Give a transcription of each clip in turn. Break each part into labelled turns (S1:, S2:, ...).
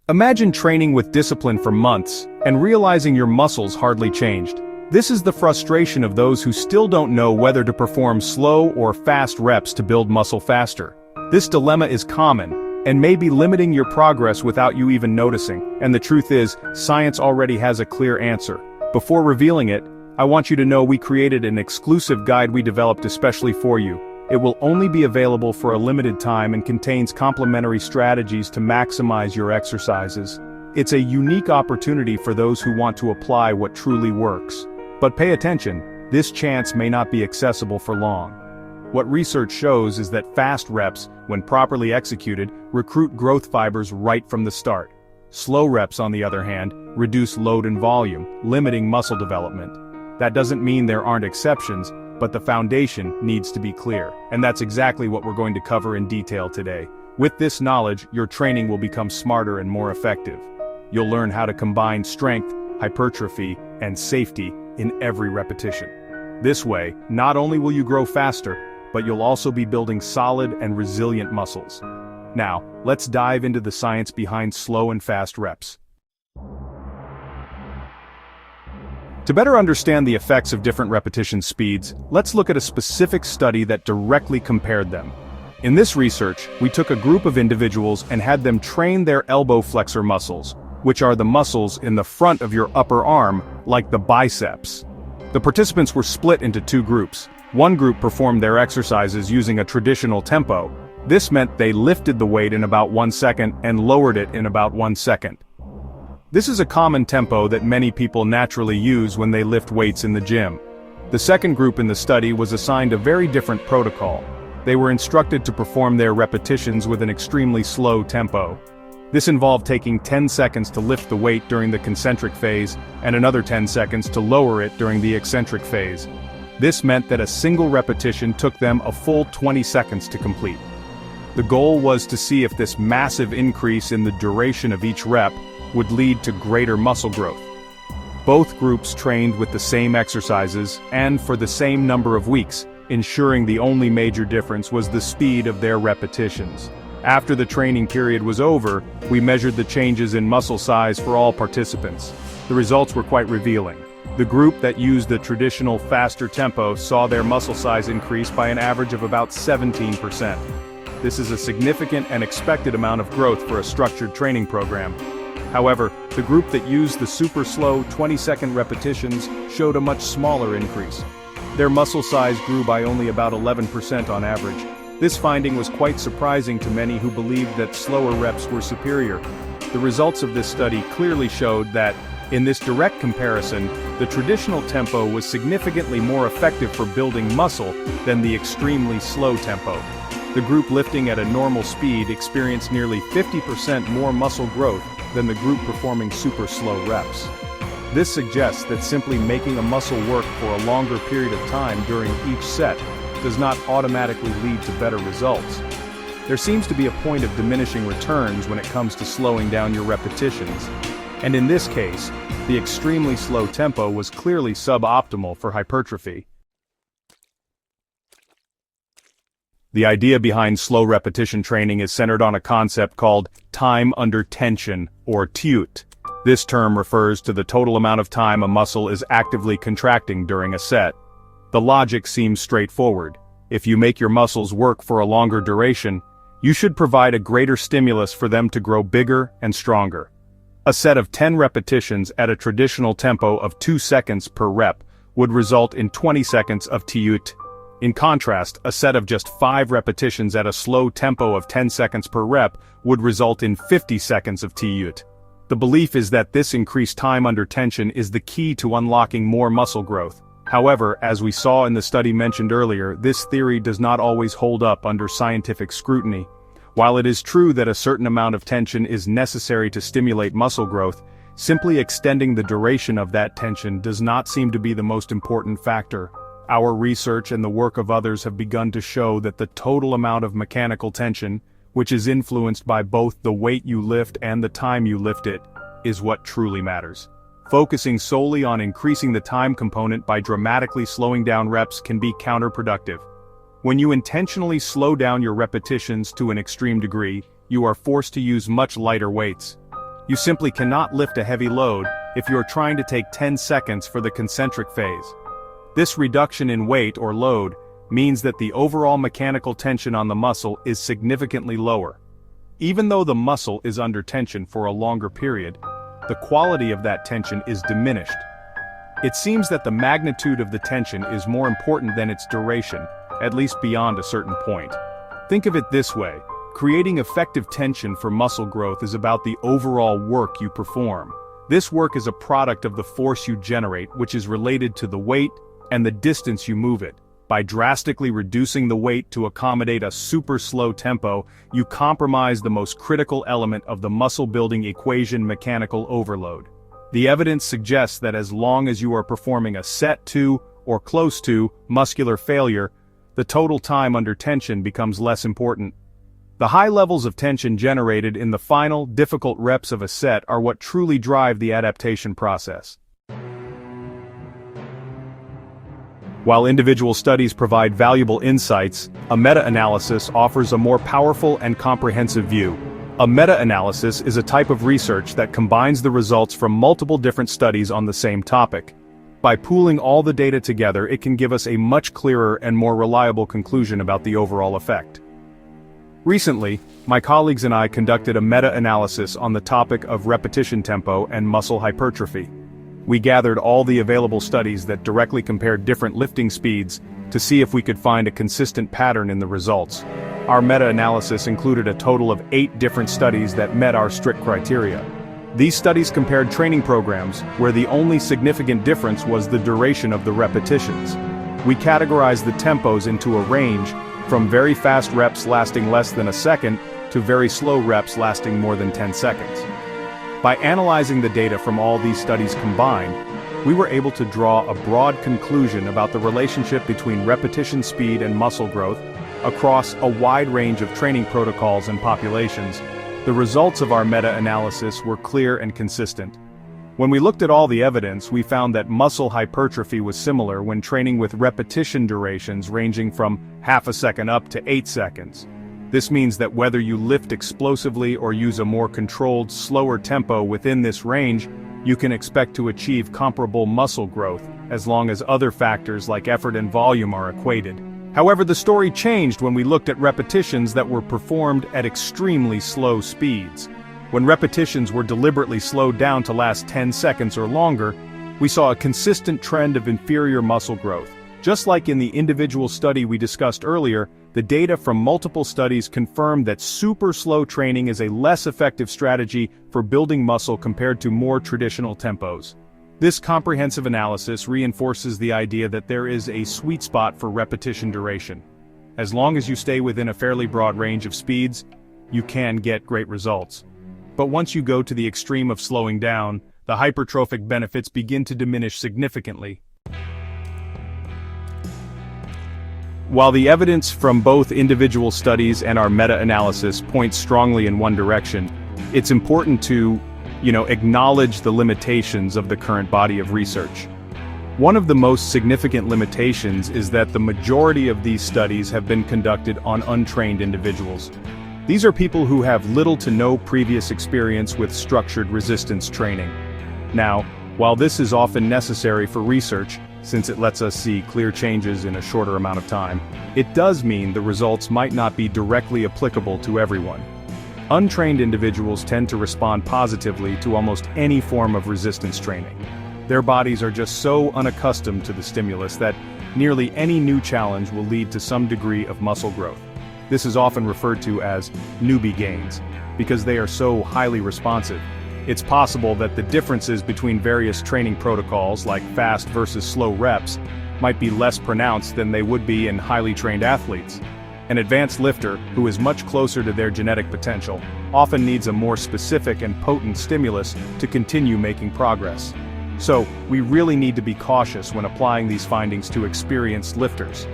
S1: Imagine training with discipline for months, and realizing your muscles hardly changed. This is the frustration of those who still don't know whether to perform slow or fast reps to build muscle faster. This dilemma is common, and may be limiting your progress without you even noticing, and the truth is, science already has a clear answer. Before revealing it, I want you to know we created an exclusive guide we developed especially for you. It will only be available for a limited time and contains complementary strategies to maximize your exercises. It's a unique opportunity for those who want to apply what truly works. But pay attention, this chance may not be accessible for long. What research shows is that fast reps, when properly executed, recruit growth fibers right from the start. Slow reps, on the other hand, reduce load and volume, limiting muscle development. That doesn't mean there aren't exceptions, but the foundation needs to be clear. And that's exactly what we're going to cover in detail today. With this knowledge, your training will become smarter and more effective. You'll learn how to combine strength, hypertrophy, and safety in every repetition. This way, not only will you grow faster, but you'll also be building solid and resilient muscles. Now, let's dive into the science behind slow and fast reps. To better understand the effects of different repetition speeds, let's look at a specific study that directly compared them. In this research, we took a group of individuals and had them train their elbow flexor muscles, which are the muscles in the front of your upper arm, like the biceps. The participants were split into two groups. One group performed their exercises using a traditional tempo. This meant they lifted the weight in about 1 second and lowered it in about 1 second. This is a common tempo that many people naturally use when they lift weights in the gym. The second group in the study was assigned a very different protocol. They were instructed to perform their repetitions with an extremely slow tempo. This involved taking 10 seconds to lift the weight during the concentric phase, and another 10 seconds to lower it during the eccentric phase. This meant that a single repetition took them a full 20 seconds to complete. The goal was to see if this massive increase in the duration of each rep would lead to greater muscle growth. Both groups trained with the same exercises and for the same number of weeks, ensuring the only major difference was the speed of their repetitions. After the training period was over, we measured the changes in muscle size for all participants. The results were quite revealing. The group that used the traditional faster tempo saw their muscle size increase by an average of about 17%. This is a significant and expected amount of growth for a structured training program. However, the group that used the super slow 20-second repetitions showed a much smaller increase. Their muscle size grew by only about 11% on average. This finding was quite surprising to many who believed that slower reps were superior. The results of this study clearly showed that, in this direct comparison, the traditional tempo was significantly more effective for building muscle than the extremely slow tempo. The group lifting at a normal speed experienced nearly 50% more muscle growth than the group performing super slow reps. This suggests that simply making a muscle work for a longer period of time during each set does not automatically lead to better results. There seems to be a point of diminishing returns when it comes to slowing down your repetitions. And in this case, the extremely slow tempo was clearly suboptimal for hypertrophy. The idea behind slow repetition training is centered on a concept called time under tension, or TUT. This term refers to the total amount of time a muscle is actively contracting during a set. The logic seems straightforward. If you make your muscles work for a longer duration, you should provide a greater stimulus for them to grow bigger and stronger. A set of 10 repetitions at a traditional tempo of 2 seconds per rep would result in 20 seconds of TUT. In contrast, a set of just 5 repetitions at a slow tempo of 10 seconds per rep would result in 50 seconds of TUT. The belief is that this increased time under tension is the key to unlocking more muscle growth. However, as we saw in the study mentioned earlier, this theory does not always hold up under scientific scrutiny. While it is true that a certain amount of tension is necessary to stimulate muscle growth, simply extending the duration of that tension does not seem to be the most important factor. Our research and the work of others have begun to show that the total amount of mechanical tension, which is influenced by both the weight you lift and the time you lift it, is what truly matters. Focusing solely on increasing the time component by dramatically slowing down reps can be counterproductive. When you intentionally slow down your repetitions to an extreme degree, you are forced to use much lighter weights. You simply cannot lift a heavy load if you are trying to take 10 seconds for the concentric phase. This reduction in weight or load means that the overall mechanical tension on the muscle is significantly lower. Even though the muscle is under tension for a longer period, the quality of that tension is diminished. It seems that the magnitude of the tension is more important than its duration, at least beyond a certain point. Think of it this way: creating effective tension for muscle growth is about the overall work you perform. This work is a product of the force you generate, which is related to the weight and the distance you move it. By drastically reducing the weight to accommodate a super slow tempo, you compromise the most critical element of the muscle-building equation: mechanical overload. The evidence suggests that as long as you are performing a set to, or close to, muscular failure, the total time under tension becomes less important. The high levels of tension generated in the final, difficult reps of a set are what truly drive the adaptation process. While individual studies provide valuable insights, a meta-analysis offers a more powerful and comprehensive view. A meta-analysis is a type of research that combines the results from multiple different studies on the same topic. By pooling all the data together, it can give us a much clearer and more reliable conclusion about the overall effect. Recently, my colleagues and I conducted a meta-analysis on the topic of repetition tempo and muscle hypertrophy. We gathered all the available studies that directly compared different lifting speeds to see if we could find a consistent pattern in the results. Our meta-analysis included a total of 8 different studies that met our strict criteria. These studies compared training programs, where the only significant difference was the duration of the repetitions. We categorized the tempos into a range from very fast reps lasting less than a second to very slow reps lasting more than 10 seconds. By analyzing the data from all these studies combined, we were able to draw a broad conclusion about the relationship between repetition speed and muscle growth across a wide range of training protocols and populations. The results of our meta-analysis were clear and consistent. When we looked at all the evidence, we found that muscle hypertrophy was similar when training with repetition durations ranging from half a second up to 8 seconds. This means that whether you lift explosively or use a more controlled, slower tempo within this range, you can expect to achieve comparable muscle growth, as long as other factors like effort and volume are equated. However, the story changed when we looked at repetitions that were performed at extremely slow speeds. When repetitions were deliberately slowed down to last 10 seconds or longer, we saw a consistent trend of inferior muscle growth. Just like in the individual study we discussed earlier, the data from multiple studies confirmed that super slow training is a less effective strategy for building muscle compared to more traditional tempos. This comprehensive analysis reinforces the idea that there is a sweet spot for repetition duration. As long as you stay within a fairly broad range of speeds, you can get great results. But once you go to the extreme of slowing down, the hypertrophic benefits begin to diminish significantly. While the evidence from both individual studies and our meta-analysis points strongly in one direction, it's important to, acknowledge the limitations of the current body of research. One of the most significant limitations is that the majority of these studies have been conducted on untrained individuals. These are people who have little to no previous experience with structured resistance training. Now, while this is often necessary for research, since it lets us see clear changes in a shorter amount of time, it does mean the results might not be directly applicable to everyone. Untrained individuals tend to respond positively to almost any form of resistance training. Their bodies are just so unaccustomed to the stimulus that nearly any new challenge will lead to some degree of muscle growth. This is often referred to as newbie gains, because they are so highly responsive. It's possible that the differences between various training protocols, like fast versus slow reps, might be less pronounced than they would be in highly trained athletes. An advanced lifter, who is much closer to their genetic potential, often needs a more specific and potent stimulus to continue making progress. So, we really need to be cautious when applying these findings to experienced lifters.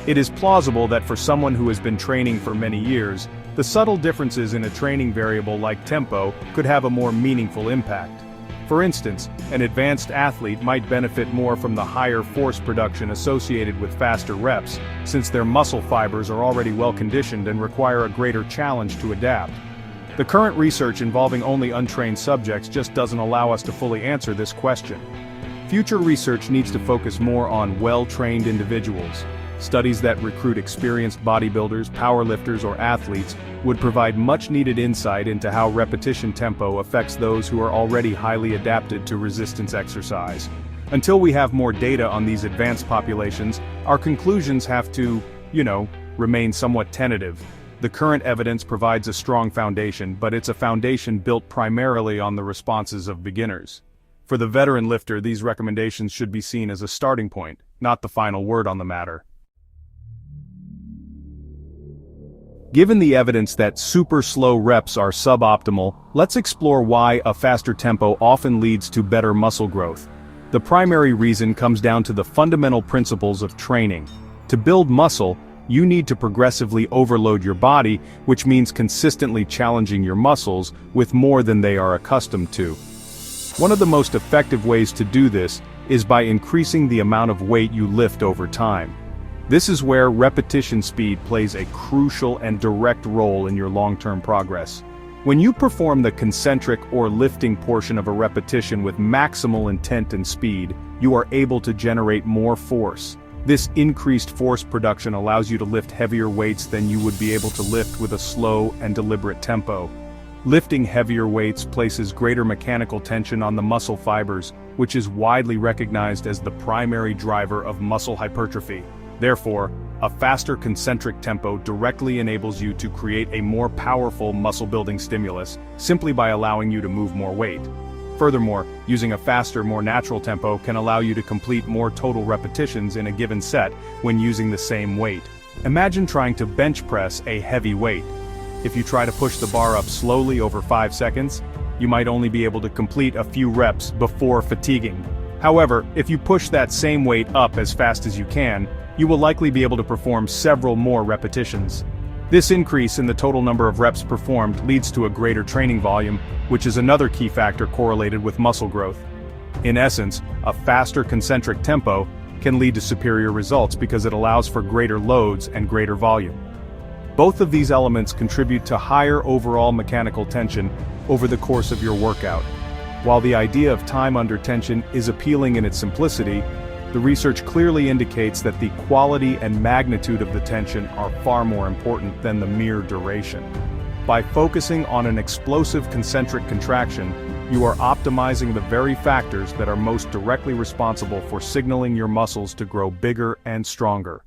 S1: It is plausible that for someone who has been training for many years, the subtle differences in a training variable like tempo could have a more meaningful impact. For instance, an advanced athlete might benefit more from the higher force production associated with faster reps, since their muscle fibers are already well conditioned and require a greater challenge to adapt. The current research involving only untrained subjects just doesn't allow us to fully answer this question. Future research needs to focus more on well-trained individuals. Studies that recruit experienced bodybuilders, powerlifters, or athletes would provide much-needed insight into how repetition tempo affects those who are already highly adapted to resistance exercise. Until we have more data on these advanced populations, our conclusions have to, remain somewhat tentative. The current evidence provides a strong foundation, but it's a foundation built primarily on the responses of beginners. For the veteran lifter, these recommendations should be seen as a starting point, not the final word on the matter. Given the evidence that super slow reps are suboptimal, let's explore why a faster tempo often leads to better muscle growth. The primary reason comes down to the fundamental principles of training. To build muscle, you need to progressively overload your body, which means consistently challenging your muscles with more than they are accustomed to. One of the most effective ways to do this is by increasing the amount of weight you lift over time. This is where repetition speed plays a crucial and direct role in your long-term progress. When you perform the concentric or lifting portion of a repetition with maximal intent and speed, you are able to generate more force. This increased force production allows you to lift heavier weights than you would be able to lift with a slow and deliberate tempo. Lifting heavier weights places greater mechanical tension on the muscle fibers, which is widely recognized as the primary driver of muscle hypertrophy. Therefore, a faster concentric tempo directly enables you to create a more powerful muscle-building stimulus, simply by allowing you to move more weight. Furthermore, using a faster, more natural tempo can allow you to complete more total repetitions in a given set when using the same weight. Imagine trying to bench press a heavy weight. If you try to push the bar up slowly over 5 seconds, you might only be able to complete a few reps before fatiguing. However, if you push that same weight up as fast as you can, you will likely be able to perform several more repetitions. This increase in the total number of reps performed leads to a greater training volume, which is another key factor correlated with muscle growth. In essence, a faster concentric tempo can lead to superior results because it allows for greater loads and greater volume. Both of these elements contribute to higher overall mechanical tension over the course of your workout. While the idea of time under tension is appealing in its simplicity, the research clearly indicates that the quality and magnitude of the tension are far more important than the mere duration. By focusing on an explosive concentric contraction, you are optimizing the very factors that are most directly responsible for signaling your muscles to grow bigger and stronger.